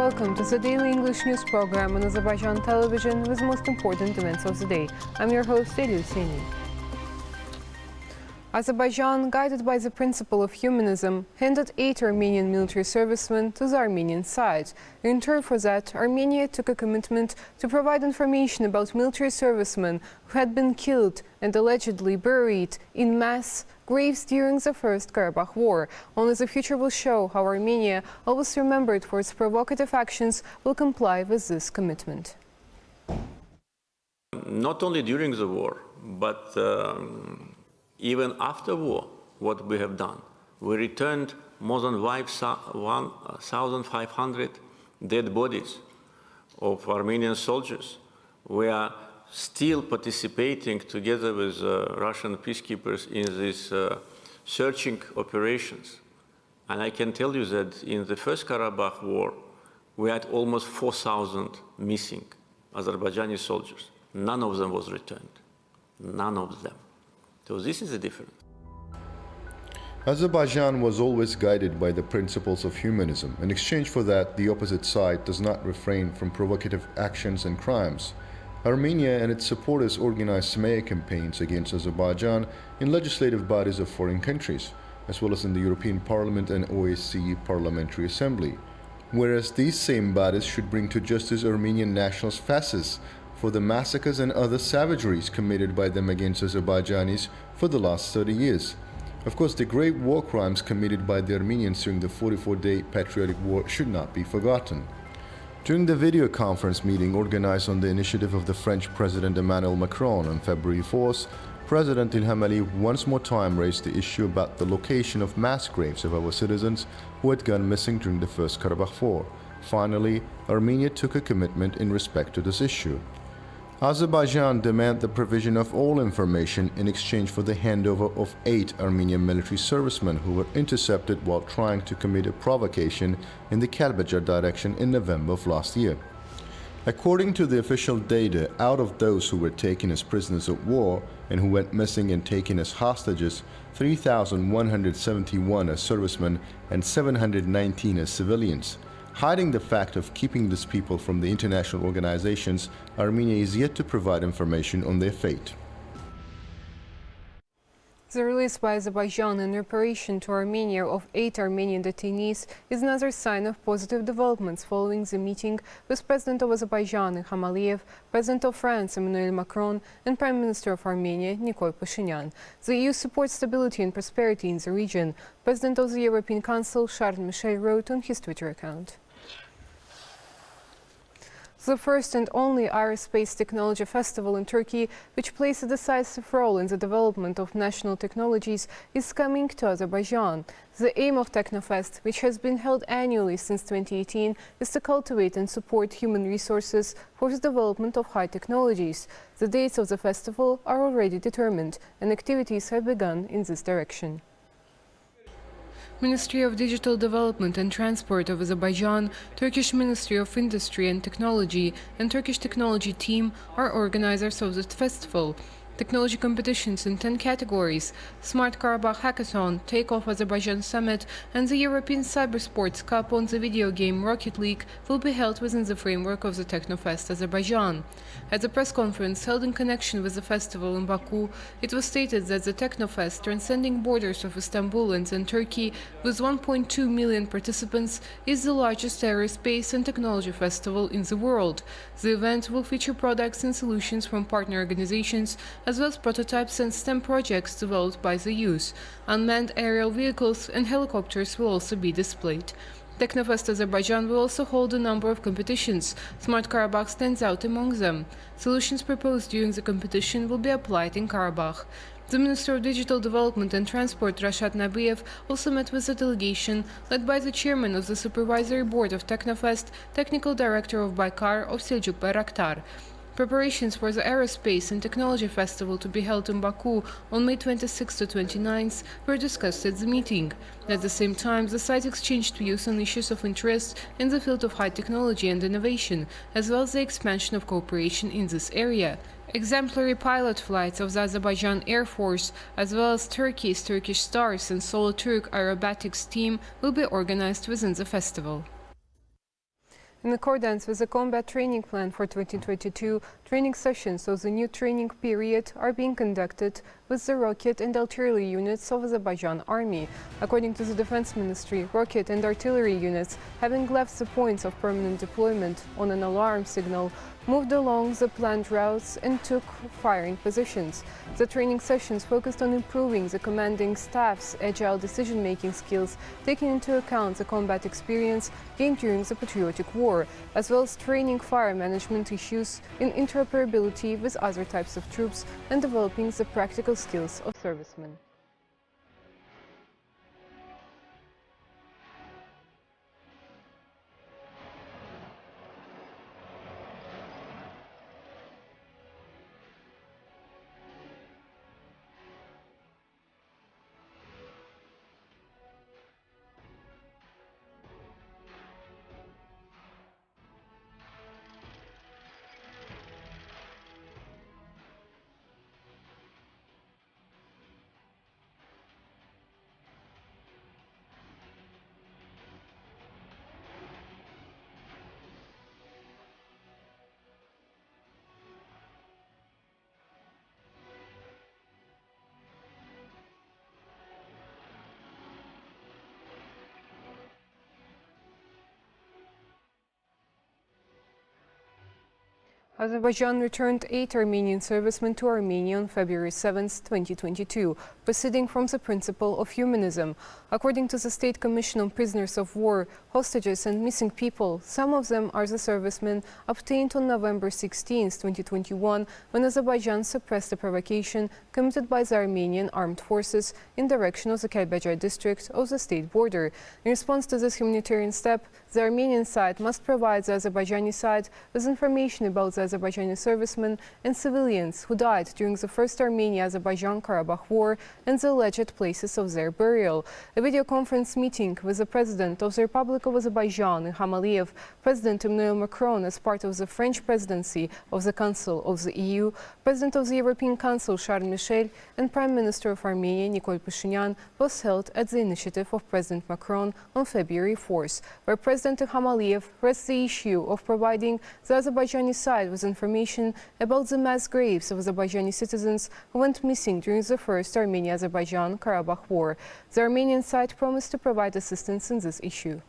Welcome to the daily English news program on Azerbaycan Television with the most important events of the day. I'm your host, Elif. Azerbaijan, guided by the principle of humanism, handed 8 Armenian military servicemen to the Armenian side. In return for that, Armenia took a commitment to provide information about military servicemen who had been killed and allegedly buried in mass graves during the First Karabakh War. Only the future will show how Armenia, always remembered for its provocative actions, will comply with this commitment. Not only during the war, but even after war, what we have done. We returned more than 1,500 dead bodies of Armenian soldiers. We are still participating together with Russian peacekeepers in these searching operations. And I can tell you that in the First Karabakh War, we had almost 4,000 missing Azerbaijani soldiers. None of them was returned. None of them. So this is the difference. Azerbaijan was always guided by the principles of humanism. In exchange for that, the opposite side does not refrain from provocative actions and crimes. Armenia and its supporters organized smear campaigns against Azerbaijan in legislative bodies of foreign countries, as well as in the European Parliament and OSCE Parliamentary Assembly. Whereas these same bodies should bring to justice Armenian nationalist fascists for the massacres and other savageries committed by them against Azerbaijanis for the last 30 years. Of course, the great war crimes committed by the Armenians during the 44-day patriotic war should not be forgotten. During the video conference meeting organized on the initiative of the French President Emmanuel Macron on February 4th, President Ilham once more time raised the issue about the location of mass graves of our citizens who had gone missing during the First Karabakh War. Finally, Armenia took a commitment in respect to this issue. Azerbaijan demanded the provision of all information in exchange for the handover of 8 Armenian military servicemen who were intercepted while trying to commit a provocation in the Kalbajar direction in November of last year. According to the official data, out of those who were taken as prisoners of war and who went missing and taken as hostages, 3,171 as servicemen and 719 as civilians. Hiding the fact of keeping these people from the international organizations, Armenia is yet to provide information on their fate. The release by Azerbaijan in reparation to Armenia of 8 Armenian detainees is another sign of positive developments following the meeting with President of Azerbaijan Ilham, President of France Emmanuel Macron, and Prime Minister of Armenia Nikol Pashinyan. The EU supports stability and prosperity in the region, President of the European Council Charles Michel wrote on his Twitter account. The first and only aerospace technology festival in Turkey, which plays a decisive role in the development of national technologies, is coming to Azerbaijan. The aim of Technofest, which has been held annually since 2018, is to cultivate and support human resources for the development of high technologies. The dates of the festival are already determined, and activities have begun in this direction. Ministry of Digital Development and Transport of Azerbaijan, Turkish Ministry of Industry and Technology, and Turkish Technology Team are organizers of the festival. Technology competitions in 10 categories, Smart Karabakh Hackathon, Take-Off Azerbaijan Summit, and the European Cybersports Cup on the video game Rocket League will be held within the framework of the Technofest Azerbaijan. At a press conference held in connection with the festival in Baku, it was stated that the Technofest, transcending borders of Istanbul and Turkey, with 1.2 million participants, is the largest aerospace and technology festival in the world. The event will feature products and solutions from partner organizations, as well as prototypes and STEM projects developed by the youth. Unmanned aerial vehicles and helicopters will also be displayed. Technofest Azerbaijan will also hold a number of competitions. Smart Karabakh stands out among them. Solutions proposed during the competition will be applied in Karabakh. The Minister of Digital Development and Transport, Rashat Nabiev, also met with a delegation led by the chairman of the Supervisory Board of Technofest, Technical Director of Baykar of Seljuk Bayraktar. Preparations for the Aerospace and Technology Festival to be held in Baku on May 26 to 29th were discussed at the meeting. At the same time, the sides exchanged views on issues of interest in the field of high technology and innovation, as well as the expansion of cooperation in this area. Exemplary pilot flights of the Azerbaijan Air Force, as well as Turkey's Turkish Stars and Solo Turk Aerobatics team, will be organized within the festival. In accordance with the combat training plan for 2022, training sessions of the new training period are being conducted with the rocket and artillery units of Azerbaijan Army. According to the Defense Ministry, rocket and artillery units, having left the points of permanent deployment on an alarm signal, moved along the planned routes and took firing positions. The training sessions focused on improving the commanding staff's agile decision-making skills, taking into account the combat experience gained during the Patriotic War, as well as training fire management issues in interoperability with other types of troops and developing the practical skills of servicemen. Azerbaijan returned 8 Armenian servicemen to Armenia on February 7, 2022, proceeding from the principle of humanism. According to the State Commission on Prisoners of War, Hostages and Missing People, some of them are the servicemen obtained on November 16, 2021, when Azerbaijan suppressed a provocation committed by the Armenian armed forces in direction of the Kəlbəcər district of the state border. In response to this humanitarian step, the Armenian side must provide the Azerbaijani side with information about the Azerbaijani servicemen and civilians who died during the First Armenia-Azerbaijan-Karabakh War and the alleged places of their burial. A video conference meeting with the President of the Republic of Azerbaijan, Ilham Aliyev, President Emmanuel Macron as part of the French presidency of the Council of the EU, President of the European Council Charles Michel, and Prime Minister of Armenia Nikol Pashinyan was held at the initiative of President Macron on February 4th, where President Ilham Aliyev raised the issue of providing the Azerbaijani side with information about the mass graves of Azerbaijani citizens who went missing during the First Armenia-Azerbaijan-Karabakh War. The Armenian side promised to provide assistance in this issue.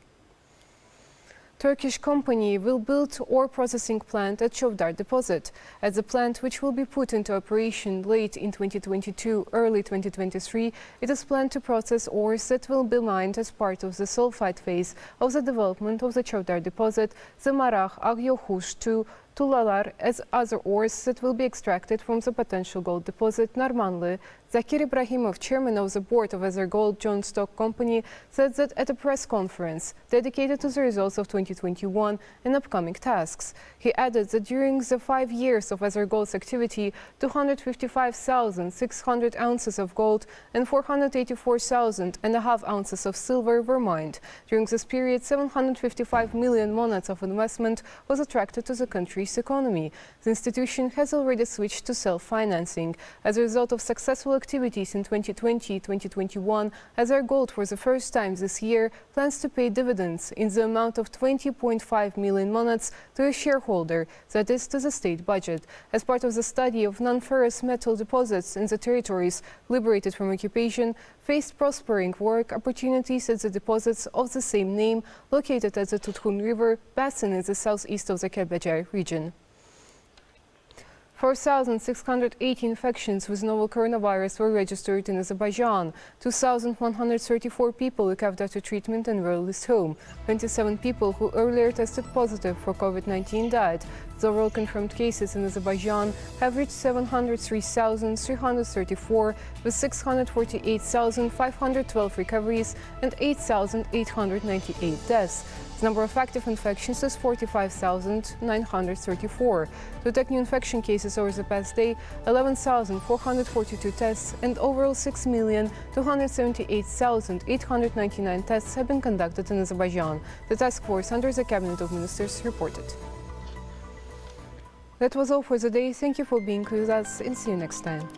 Turkish company will build ore processing plant at Shovdar deposit. At the plant, which will be put into operation late in 2022, early 2023, it is planned to process ores that will be mined as part of the sulfide phase of the development of the Shovdar deposit, the Maragh, Agyohush to Tulalar, as other ores that will be extracted from the potential gold deposit Narmanlı. Zakir Ibrahimov, chairman of the board of Azergold Joint Stock Company, said that at a press conference dedicated to the results of 2021 and upcoming tasks. He added that during the 5 years of Azergold's activity, 255,600 ounces of gold and 484,500 ounces of silver were mined. During this period, 755 million monets of investment was attracted to the country's economy. The institution has already switched to self-financing. As a result of successful activities in 2020-2021, Azergold for the first time this year plans to pay dividends in the amount of 20.5 million monets to a shareholder, that is, to the state budget, as part of the study of non-ferrous metal deposits in the territories liberated from occupation, faced prospering work opportunities at the deposits of the same name located at the Tutkun River basin in the southeast of the Kəlbəcər region. 4,680 infections with novel coronavirus were registered in Azerbaijan. 2,134 people recovered after treatment and were released home. 27 people who earlier tested positive for COVID-19 died. The overall confirmed cases in Azerbaijan have reached 703,334, with 648,512 recoveries and 8,898 deaths. The number of active infections is 45,934. To detect new infection cases over the past day, 11,442 tests and overall 6,278,899 tests have been conducted in Azerbaijan. The task force under the Cabinet of Ministers reported. That was all for the day. Thank you for being with us and see you next time.